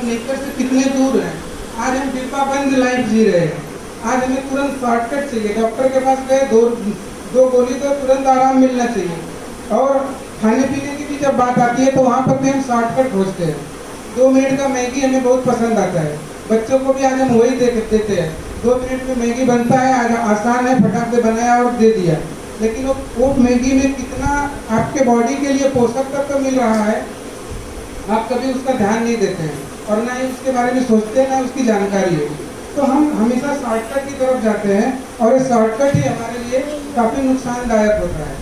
Nature से कितने दूर हैं। आज हम डिब्बाबंद लाइफ जी रहे हैं। आज हमें तुरंत शॉर्टकट चाहिए। डॉक्टर के पास गए, दो गोली तो तुरंत आराम मिलना चाहिए। और खाने पीने की भी जब बात आती है तो वहाँ पर भी हम शॉर्टकट खोजते हैं। 2 मिनट का मैगी हमें बहुत पसंद आता है। बच्चों को भी आज हम वही देते हैं। 2 मिनट में मैगी बनता है, आज आसान है, फटाक से बनाया और दे दिया। लेकिन वो मैगी में कितना आपके बॉडी के लिए पोषक तत्व मिल रहा है, आप कभी उसका ध्यान नहीं देते हैं और ना ही उसके बारे में सोचते हैं, ना उसकी जानकारी है। तो हम हमेशा शॉर्टकट की तरफ जाते हैं और ये शॉर्टकट ही हमारे लिए काफ़ी नुकसानदायक होता है।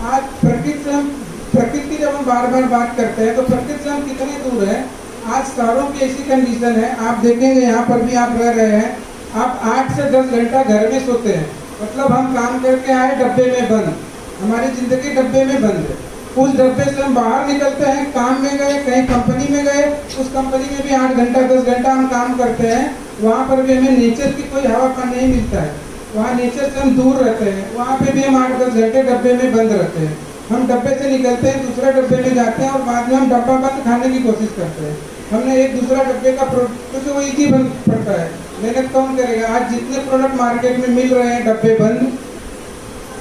आज प्रकृति की जब हम बार बार बात करते हैं तो प्रकृति से हम कितने दूर हैं। आज शहरों की ऐसी कंडीशन है, आप देखेंगे यहाँ पर भी आप रह रहे हैं, आप 8 से 10 घंटा घर में सोते हैं। मतलब हम काम करके आए डब्बे में बंद, हमारी ज़िंदगी डब्बे में बंद है। उस डब्बे से हम बाहर निकलते हैं, काम में गए, कहीं कंपनी में गए, उस कंपनी में भी 8 घंटा 10 घंटा हम काम करते हैं। वहाँ पर भी हमें नेचर की कोई हवा का नहीं मिलता है, वहाँ नेचर से हम दूर रहते हैं। वहाँ पे भी हम 8-10 घंटे डब्बे में बंद रहते हैं। हम डब्बे से निकलते हैं, दूसरे डब्बे में जाते हैं और बाद में हम डब्बा बंद खाने की कोशिश करते हैं। हमने एक दूसरा डब्बे का प्रोडक्ट, क्योंकि वो ईजी बन पड़ता है, मेहनत कौन करेगा। आज जितने प्रोडक्ट मार्केट में मिल रहे हैं डब्बे बंद,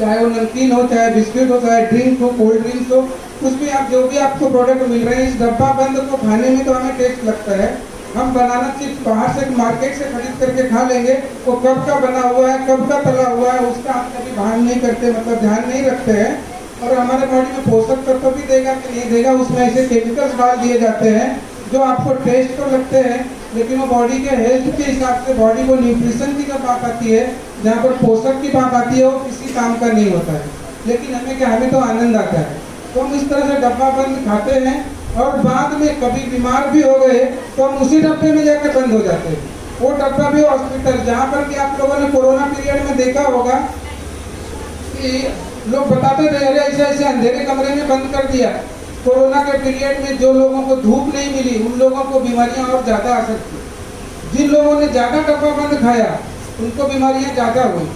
चाहे वो नमकीन हो, चाहे बिस्किट हो, चाहे ड्रिंक हो, कोल्ड ड्रिंक्स हो, कुछ भी आप जो भी आपको प्रोडक्ट मिल रहे हैं, इस डब्बा बंद को खाने में तो हमें टेस्ट लगता है। हम बनाना चिप्स बाहर से मार्केट से खरीद करके खा लेंगे, वो कब का बना हुआ है, कब का तला हुआ है, उसका आप कभी भान नहीं करते, मतलब ध्यान नहीं रखते हैं। और हमारे बॉडी में पोषक तत्व भी देगा कि नहीं देगा, उसमें ऐसे केमिकल्स डाल दिए जाते हैं जो आपको टेस्ट तो लगते हैं, लेकिन वो बॉडी के हेल्थ के हिसाब से, बॉडी को न्यूट्रिशन की जब बात आती है, जहाँ पर पोषक की बात आती है, वो किसी काम का नहीं होता है। लेकिन हमें क्या, हमें तो आनंद आता है। तो हम इस तरह से डब्बा बंद खाते हैं और बाद में कभी बीमार भी हो गए तो हम उसी डब्बे में जाकर बंद हो जाते हैं। वो डब्बा भी हॉस्पिटल, जहाँ पर कि आप लोगों ने कोरोना पीरियड में देखा होगा कि लोग बताते थे अरे ऐसे ऐसे अंधेरे कमरे में बंद कर दिया। कोरोना के पीरियड में जो लोगों को धूप नहीं मिली, उन लोगों को बीमारियां और ज़्यादा आ सकती। जिन लोगों ने ज़्यादा डब्बा बंद खाया उनको बीमारियां ज़्यादा हुई।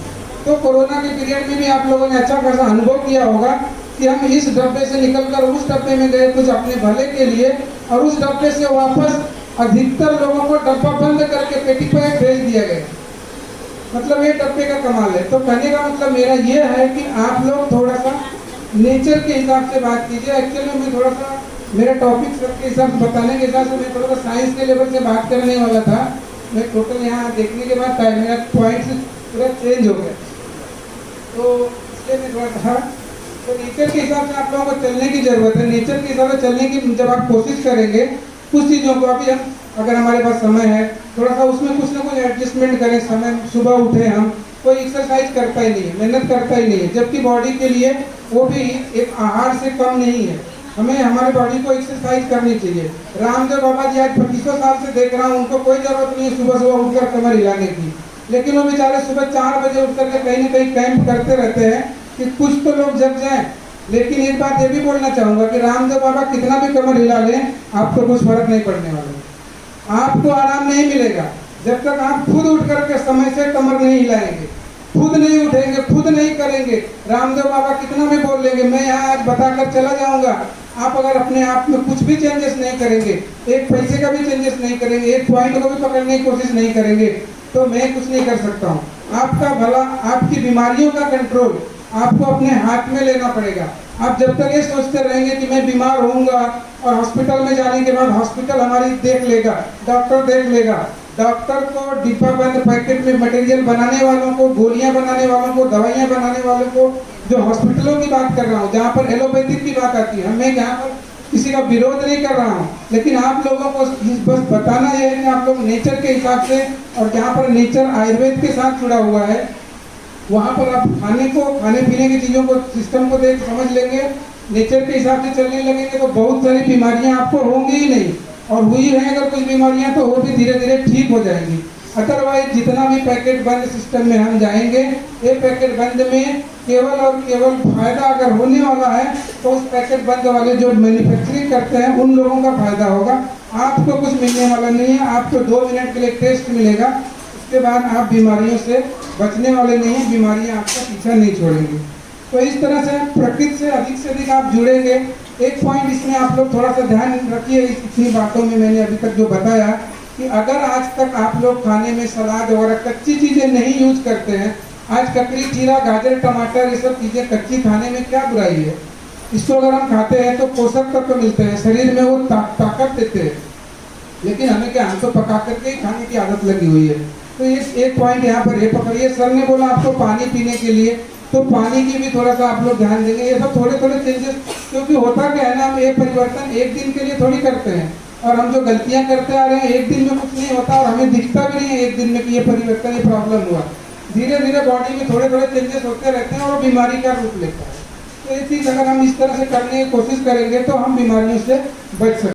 तो कोरोना के पीरियड में भी आप लोगों ने अच्छा खासा अनुभव किया होगा कि हम इस डब्बे से निकलकर उस डब्बे में गए कुछ अपने भले के लिए, और उस डब्बे से वापस अधिकतर लोगों को डब्बा बंद करके पेटी पे भेज दिया गया। मतलब ये डब्बे का कमाल है। तो कहने का मतलब मेरा ये है कि आप लोग थोड़ा सा नेचर के हिसाब से बात कीजिए। एक्चुअली मैं थोड़ा सा मेरा टॉपिक सबके हिसाब से बताने के हिसाब से मैं थोड़ा सा साइंस के लेवल से बात करने वाला था। मैं टोटल यहाँ देखने के बाद मेरा पॉइंट पूरा चेंज हो गया, तो इसलिए मैं थोड़ा सा, तो नेचर के हिसाब से आप लोगों को चलने की ज़रूरत है। नेचर के हिसाब से चलने की जब आप कोशिश करेंगे, कुछ चीज़ों को अभी हम, अगर हमारे पास समय है, थोड़ा सा उसमें कुछ ना कुछ एडजस्टमेंट करें। समय सुबह उठे, हम कोई एक्सरसाइज करता ही नहीं है, मेहनत करता ही नहीं है, जबकि बॉडी के लिए वो भी एक आहार से कम नहीं है। हमें हमारे बॉडी को एक्सरसाइज करनी चाहिए। रामदेव बाबा जी आज 2500 साल से देख रहा हूँ, उनको कोई ज़रूरत नहीं है सुबह सुबह उठकर कमर हिलाने की, लेकिन वो बेचारे सुबह 4 बजे उठ करके कहीं ना कहीं कैंप करते रहते हैं कि कुछ तो लोग जग जाएं। लेकिन एक बात ये भी बोलना चाहूँगा कि रामदेव बाबा कितना भी कमर हिला लें, आपको कुछ फर्क नहीं पड़ने वाला। आपको आराम नहीं मिलेगा जब तक आप खुद उठ करके समय से कमर नहीं हिलाएंगे, खुद नहीं उठेंगे, खुद नहीं करेंगे। रामदेव बाबा कितना भी बोल लेंगे, मैं यहाँ आज बताकर चला जाऊँगा, आप अगर अपने आप में कुछ भी चेंजेस नहीं करेंगे, एक पैसे का भी चेंजेस नहीं करेंगे, एक पॉइंट को भी पकड़ने की कोशिश नहीं करेंगे, तो मैं कुछ नहीं कर सकता हूँ। आपका भला, आपकी बीमारियों का कंट्रोल आपको अपने हाथ में लेना पड़ेगा। आप जब तक ये सोचते रहेंगे कि मैं बीमार होऊंगा और हॉस्पिटल में जाने के बाद हॉस्पिटल हमारी देख लेगा, डॉक्टर देख लेगा, डॉक्टर को डिब्बा बंद पैकेट में मटेरियल बनाने वालों को, गोलियां बनाने वालों को, दवाइयां बनाने वालों को, जो हॉस्पिटलों की बात कर रहा हूँ, जहाँ पर एलोपैथिक की बात आती है, मैं यहाँ पर किसी का विरोध नहीं कर रहा हूँ, लेकिन आप लोगों को बस बताना यह है कि आप लोग नेचर के हिसाब से, और जहाँ पर नेचर आयुर्वेद के साथ जुड़ा हुआ है, वहाँ पर आप खाने पीने की चीज़ों को, सिस्टम को देख समझ लेंगे, नेचर के हिसाब से चलने लगेंगे, तो बहुत सारी बीमारियाँ आपको होंगी ही नहीं, और हुई है अगर कुछ बीमारियाँ तो वो भी धीरे धीरे ठीक हो जाएंगी। अदरवाइज जितना भी पैकेट बंद सिस्टम में हम जाएंगे, ये पैकेट बंद में केवल और केवल फायदा अगर होने वाला है तो उस पैकेट बंद वाले जो मैन्युफैक्चरिंग करते हैं उन लोगों का फायदा होगा। आपको कुछ मिलने वाला नहीं है। आपको 2 मिनट के लिए टेस्ट मिलेगा, उसके बाद आप बीमारियों से बचने वाले नहीं हैं, बीमारियां आपका पीछा नहीं छोड़ेंगी। तो इस तरह से प्रकृति से अधिक आप जुड़ेंगे एक पॉइंट इसमें आप लोग थोड़ा सा ध्यान रखिए, इतनी बातों में मैंने अभी तक जो बताया कि अगर आज तक आप लोग खाने में सलाद वगैरह कच्ची चीज़ें नहीं यूज करते हैं, आज ककड़ी, खीरा, गाजर, टमाटर, ये सब चीज़ें कच्ची खाने में क्या बुराई है? इसको अगर हम खाते हैं तो पोषक तत्व मिलते हैं, शरीर में वो ताकत देते हैं। लेकिन हमें क्या, हम तो पका करके ही खाने की आदत लगी हुई है। तो ये एक पॉइंट यहाँ पर ये पकड़िए। सर ने बोला आपको पानी पीने के लिए, तो पानी की भी थोड़ा सा आप लोग ध्यान देंगे। ये सब थोड़े थोड़े चेंजेस, क्योंकि होता क्या है ना, हम ये परिवर्तन एक दिन के लिए थोड़ी करते हैं, और हम जो गलतियां करते आ रहे हैं एक दिन में कुछ नहीं होता, और हमें दिखता भी नहीं है एक दिन में कि ये परिवर्तन, ये प्रॉब्लम हुआ। धीरे धीरे बॉडी में थोड़े थोड़े चेंजेस होते रहते हैं और वो बीमारी का रूप लेता है। तो ये चीज़ अगर हम इस तरह से करने की कोशिश करेंगे तो हम बीमारियों से बच सकते हैं।